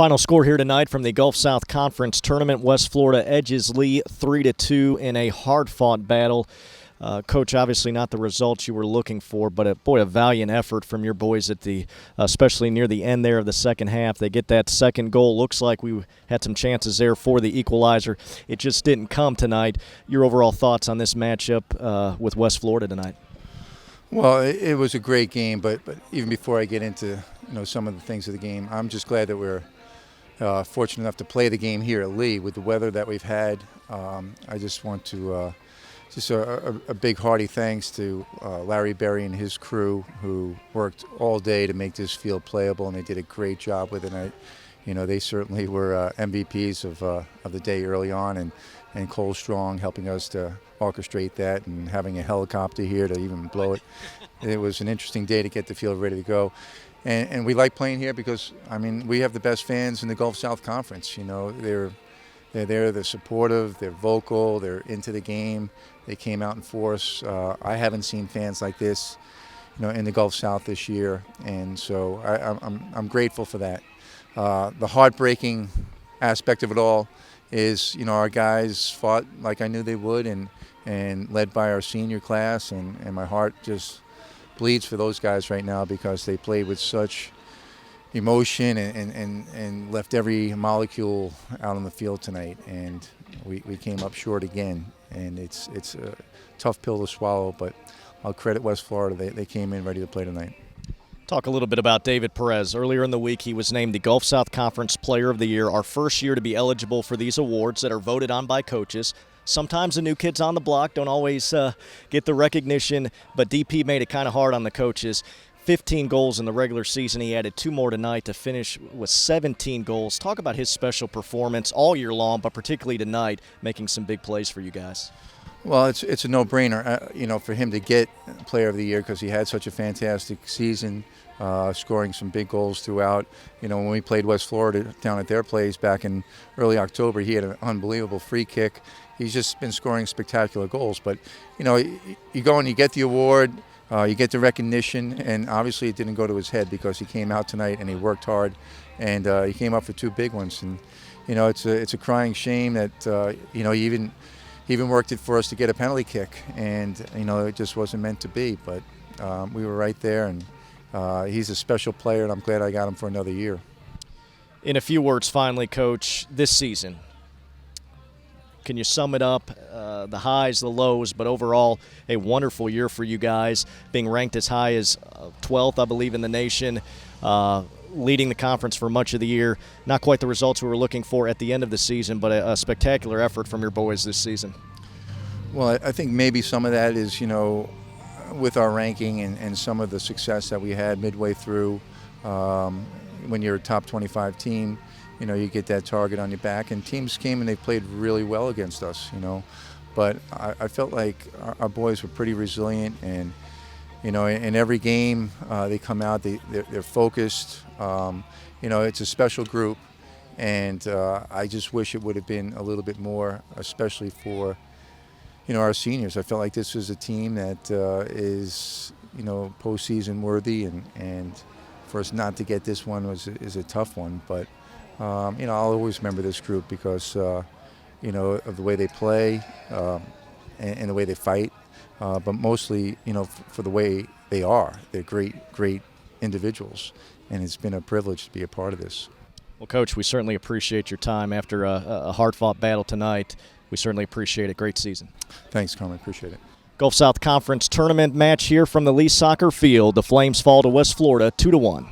Final score here tonight from the Gulf South Conference Tournament. West Florida edges Lee 3-2 in a hard-fought battle. Coach, obviously not the results you were looking for, but a valiant effort from your boys at the, especially near the end there of the second half. They get that second goal. Looks like we had some chances there for the equalizer. It just didn't come tonight. Your overall thoughts on this matchup with West Florida tonight? Well, it was a great game, but even before I get into some of the things of the game, I'm just glad that we're fortunate enough to play the game here at Lee with the weather that we've had. I just want to just a big hearty thanks to Larry Berry and his crew who worked all day to make this field playable, and they did a great job with it. They certainly were MVPs of the day early on, and Cole Strong helping us to orchestrate that and having a helicopter here to even blow it. It was an interesting day to get the field ready to go. And we like playing here because, we have the best fans in the Gulf South Conference. They're there, they're supportive, they're vocal, they're into the game. They came out in force. I haven't seen fans like this, in the Gulf South this year, and so I'm grateful for that. The heartbreaking aspect of it all is, our guys fought like I knew they would, and led by our senior class, and my heart just bleeds for those guys right now because they played with such emotion and left every molecule out on the field tonight, and we came up short again, and it's a tough pill to swallow, but I'll credit West Florida. They came in ready to play tonight. Talk a little bit about David Perez. Earlier in the week, he was named the Gulf South Conference Player of the Year, our first year to be eligible for these awards that are voted on by coaches. Sometimes the new kids on the block don't always get the recognition, but DP made it kind of hard on the coaches. 15 goals in the regular season. He added 2 more tonight to finish with 17 goals. Talk about his special performance all year long, but particularly tonight, making some big plays for you guys. Well, it's a no-brainer, for him to get Player of the Year because he had such a fantastic season, scoring some big goals throughout. When we played West Florida down at their place back in early October, he had an unbelievable free kick. He's just been scoring spectacular goals. But, you go and you get the award, you get the recognition, and obviously it didn't go to his head because he came out tonight and he worked hard, and he came up for 2 big ones. And, it's a crying shame that, he even worked it for us to get a penalty kick, and it just wasn't meant to be. But we were right there, and he's a special player, and I'm glad I got him for another year. In a few words, finally, Coach, this season, can you sum it up, the highs, the lows, but overall a wonderful year for you guys, being ranked as high as 12th, I believe, in the nation, leading the conference for much of the year. Not quite the results we were looking for at the end of the season, but a spectacular effort from your boys this season. Well, I think maybe some of that is, with our ranking and some of the success that we had midway through. When you're a top 25 team, you get that target on your back, and teams came and they played really well against us, But I felt like our boys were pretty resilient, and in every game they come out, they're focused. It's a special group, and I just wish it would have been a little bit more, especially for our seniors. I felt like this was a team that is postseason worthy, and for us not to get this one is a tough one. But I'll always remember this group because of the way they play and the way they fight. But mostly, for the way they are. They're great individuals, and it's been a privilege to be a part of this. Well, Coach, we certainly appreciate your time after a hard-fought battle tonight. We certainly appreciate it. Great season. Thanks, Carmen. Appreciate it. Gulf South Conference Tournament match here from the Lee Soccer Field. The Flames fall to West Florida 2-1.